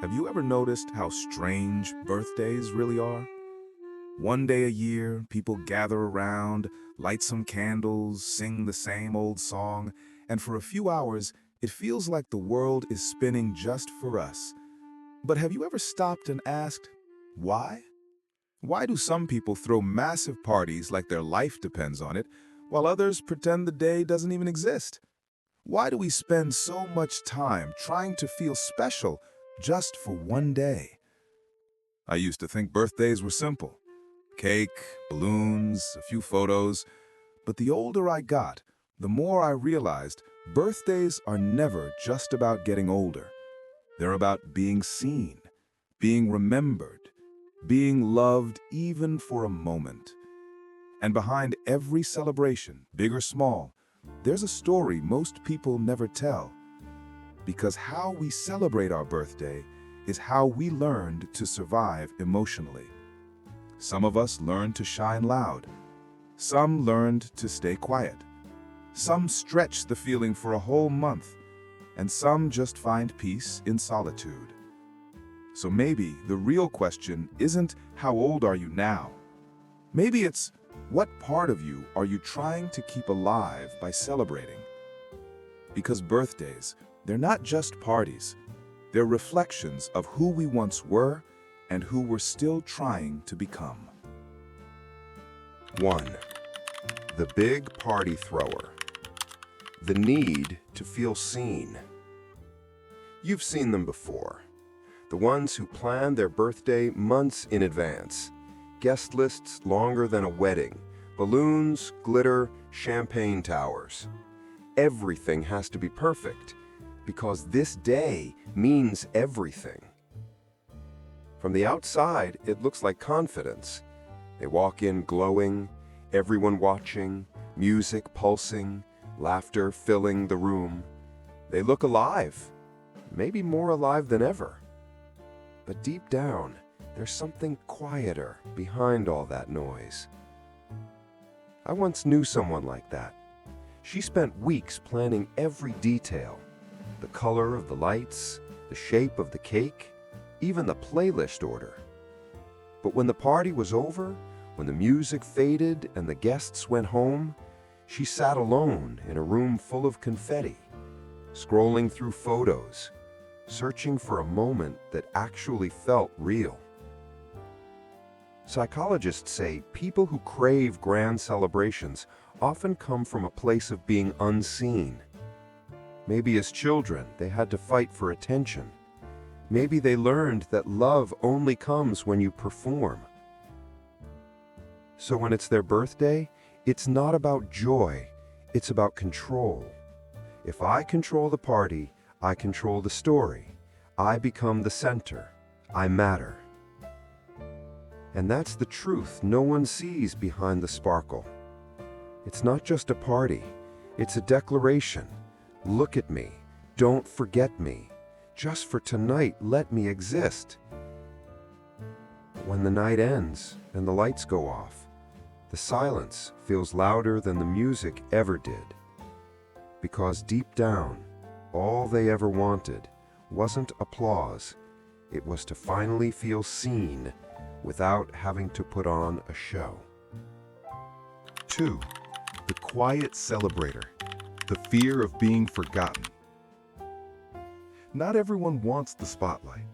Have you ever noticed how strange birthdays really are? One day a year, people gather around, light some candles, sing the same old song, and for a few hours, it feels like the world is spinning just for us. But have you ever stopped and asked, why? Why do some people throw massive parties like their life depends on it, while others pretend the day doesn't even exist? Why do we spend so much time trying to feel special just for one day? I used to think birthdays were simple. Cake, balloons, a few photos. But the older I got, the more I realized birthdays are never just about getting older. They're about being seen, being remembered, being loved even for a moment. And behind every celebration, big or small, there's a story most people never tell. Because how we celebrate our birthday is how we learned to survive emotionally. Some of us learned to shine loud. Some learned to stay quiet. Some stretch the feeling for a whole month. And some just find peace in solitude. So maybe the real question isn't how old are you now? Maybe it's what part of you are you trying to keep alive by celebrating? Because birthdays, they're not just parties. They're reflections of who we once were and who we're still trying to become. 1. The big party thrower. The need to feel seen. You've seen them before. The ones who plan their birthday months in advance. Guest lists longer than a wedding. Balloons, glitter, champagne towers. Everything has to be perfect, because this day means everything. From the outside, it looks like confidence. They walk in glowing, everyone watching, music pulsing, laughter filling the room. They look alive, maybe more alive than ever. But deep down, there's something quieter behind all that noise. I once knew someone like that. She spent weeks planning every detail. The color of the lights, the shape of the cake, even the playlist order. But when the party was over, when the music faded and the guests went home, she sat alone in a room full of confetti, scrolling through photos, searching for a moment that actually felt real. Psychologists say people who crave grand celebrations often come from a place of being unseen. Maybe as children, they had to fight for attention. Maybe they learned that love only comes when you perform. So when it's their birthday, it's not about joy, it's about control. If I control the party, I control the story. I become the center. I matter. And that's the truth no one sees behind the sparkle. It's not just a party, it's a declaration. Look at me, don't forget me. Just for tonight, let me exist. When the night ends and the lights go off, the silence feels louder than the music ever did. Because deep down, all they ever wanted wasn't applause. It was to finally feel seen without having to put on a show. 2. The Quiet Celebrator. The fear of being forgotten. Not everyone wants the spotlight.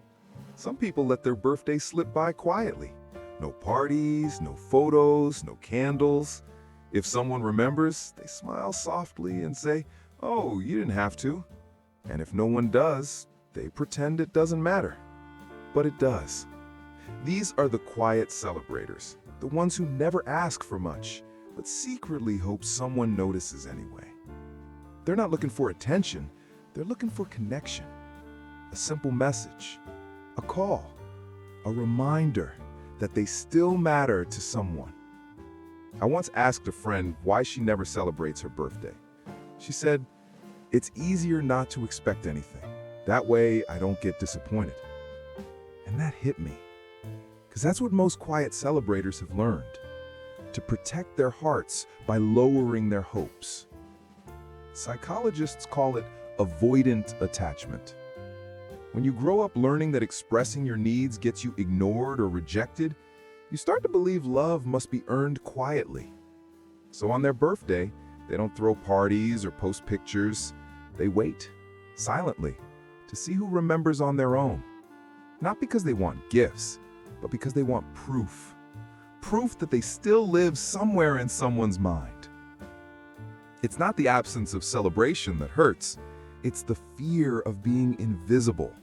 Some people let their birthday slip by quietly. No parties, no photos, no candles. If someone remembers, they smile softly and say, "Oh, you didn't have to." And if no one does, they pretend it doesn't matter. But it does. These are the quiet celebrators, the ones who never ask for much, but secretly hope someone notices anyway. They're not looking for attention, they're looking for connection. A simple message, a call, a reminder that they still matter to someone. I once asked a friend why she never celebrates her birthday. She said, "It's easier not to expect anything. That way I don't get disappointed." And that hit me, because that's what most quiet celebrators have learned, to protect their hearts by lowering their hopes. Psychologists call it avoidant attachment. When you grow up learning that expressing your needs gets you ignored or rejected, you start to believe love must be earned quietly. So on their birthday, they don't throw parties or post pictures. They wait, silently, to see who remembers on their own. Not because they want gifts, but because they want proof. Proof that they still live somewhere in someone's mind. It's not the absence of celebration that hurts, it's the fear of being invisible.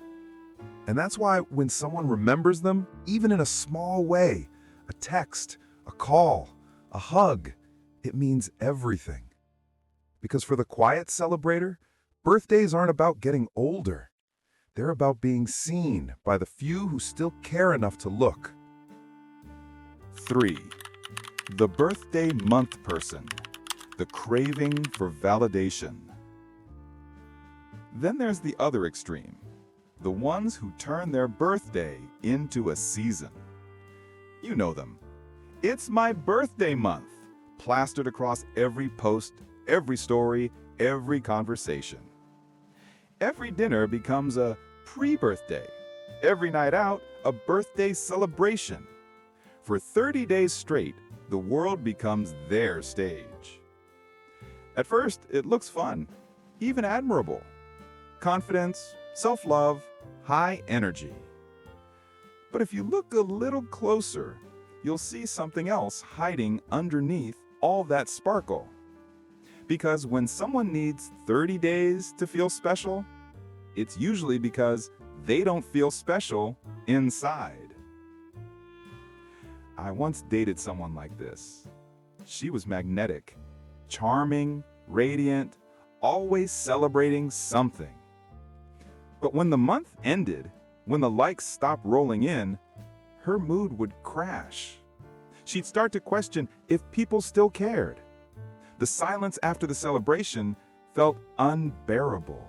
And that's why when someone remembers them, even in a small way, a text, a call, a hug, it means everything. Because for the quiet celebrator, birthdays aren't about getting older. They're about being seen by the few who still care enough to look. 3. The birthday month person. The craving for validation. Then there's the other extreme. The ones who turn their birthday into a season. You know them. It's my birthday month, plastered across every post, every story, every conversation. Every dinner becomes a pre-birthday. Every night out, a birthday celebration. For 30 days straight, the world becomes their stage. At first, it looks fun, even admirable. Confidence, self-love, high energy. But if you look a little closer, you'll see something else hiding underneath all that sparkle. Because when someone needs 30 days to feel special, it's usually because they don't feel special inside. I once dated someone like this. She was magnetic, charming, radiant, always celebrating something. But when the month ended, when the likes stopped rolling in, her mood would crash. She'd start to question if people still cared. The silence after the celebration felt unbearable.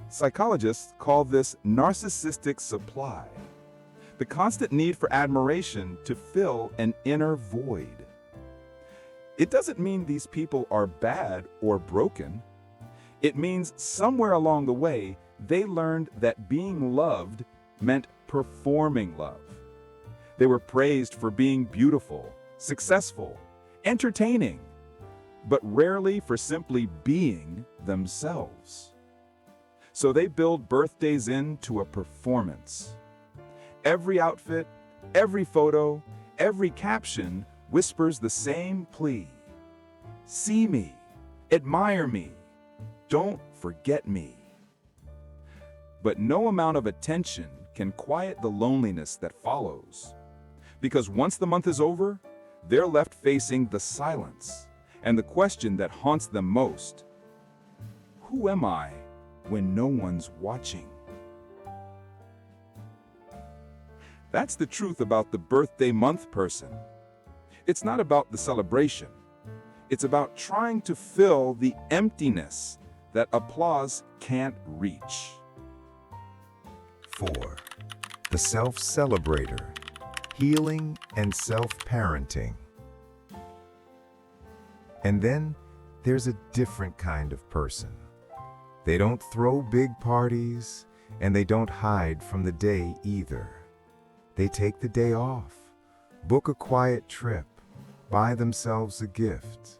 Psychologists call this narcissistic supply, the constant need for admiration to fill an inner void. It doesn't mean these people are bad or broken. It means somewhere along the way, they learned that being loved meant performing love. They were praised for being beautiful, successful, entertaining, but rarely for simply being themselves. So they build birthdays into a performance. Every outfit, every photo, every caption whispers the same plea. See me, admire me, don't forget me. But no amount of attention can quiet the loneliness that follows. Because once the month is over, they're left facing the silence and the question that haunts them most. Who am I when no one's watching? That's the truth about the birthday month person. It's not about the celebration. It's about trying to fill the emptiness that applause can't reach. 4. The Self-Celebrator. Healing and self-parenting. And then there's a different kind of person. They don't throw big parties, and they don't hide from the day either. They take the day off, book a quiet trip, buy themselves a gift.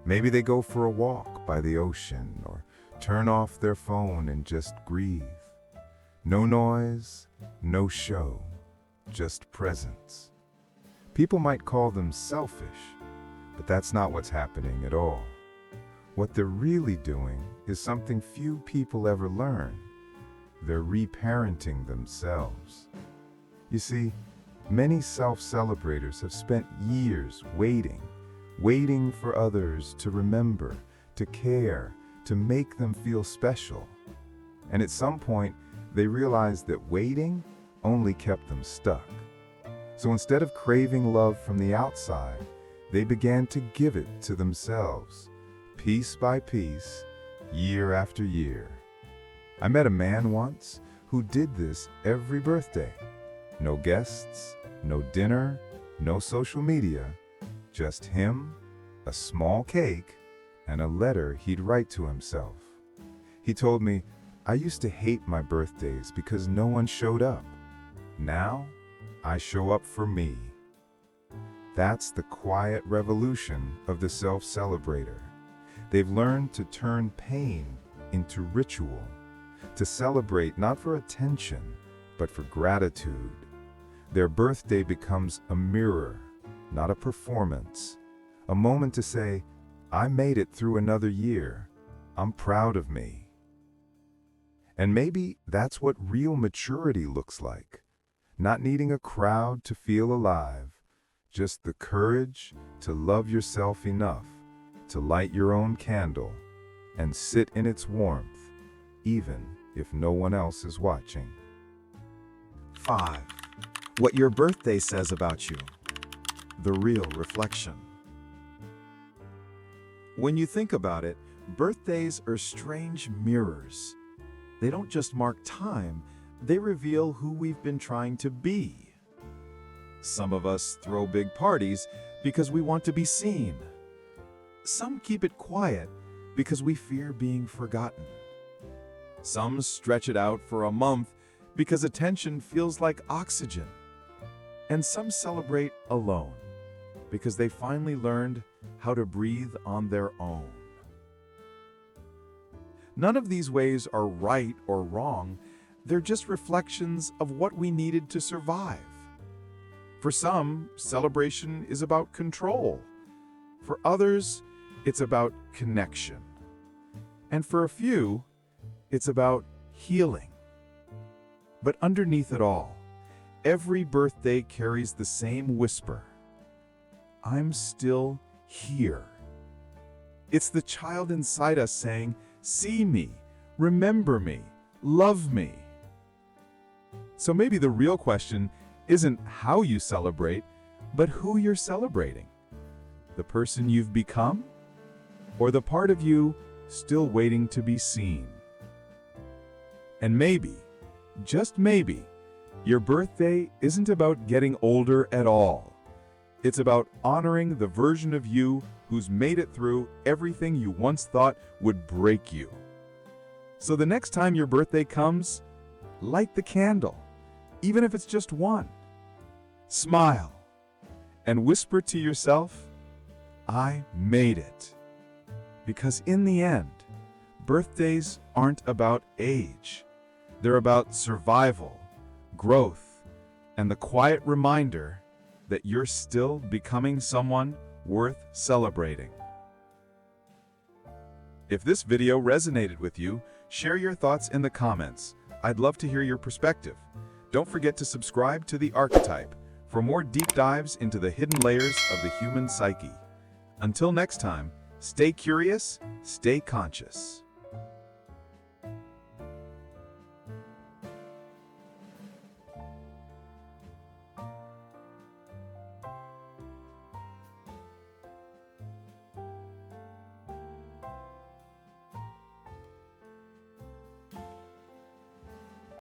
Maybe they go for a walk by the ocean or turn off their phone and just breathe. No noise, no show, just presence. People might call them selfish, but that's not what's happening at all. What they're really doing is something few people ever learn. They're reparenting themselves. You see, many self-celebrators have spent years waiting for others to remember, to care, to make them feel special. And at some point, they realized that waiting only kept them stuck. So instead of craving love from the outside, they began to give it to themselves, piece by piece, year after year. I met a man once who did this every birthday. No guests, no dinner, no social media, just him, a small cake, and a letter he'd write to himself. He told me, I used to hate my birthdays because no one showed up. Now, I show up for me. That's the quiet revolution of the self-celebrator. They've learned to turn pain into ritual, to celebrate not for attention, but for gratitude. Their birthday becomes a mirror, not a performance, a moment to say, I made it through another year. I'm proud of me. And maybe that's what real maturity looks like. Not needing a crowd to feel alive, just the courage to love yourself enough to light your own candle and sit in its warmth, even if no one else is watching. 5. What your birthday says about you. The real reflection. When you think about it, birthdays are strange mirrors. They don't just mark time, they reveal who we've been trying to be. Some of us throw big parties because we want to be seen. Some keep it quiet because we fear being forgotten. Some stretch it out for a month because attention feels like oxygen. And some celebrate alone because they finally learned how to breathe on their own. None of these ways are right or wrong. They're just reflections of what we needed to survive. For some, celebration is about control. For others, it's about connection. And for a few, it's about healing. But underneath it all, every birthday carries the same whisper. I'm still here. It's the child inside us saying, see me, remember me, love me. So maybe the real question isn't how you celebrate, but who you're celebrating. The person you've become, or the part of you still waiting to be seen. And maybe, just maybe, your birthday isn't about getting older at all. It's about honoring the version of you who's made it through everything you once thought would break you. So the next time your birthday comes, light the candle, even if it's just one. Smile and whisper to yourself, I made it. Because in the end, birthdays aren't about age. They're about survival, growth, and the quiet reminder that you're still becoming someone worth celebrating. If this video resonated with you, share your thoughts in the comments. I'd love to hear your perspective. Don't forget to subscribe to The Archetype for more deep dives into the hidden layers of the human psyche. Until next time, stay curious, stay conscious.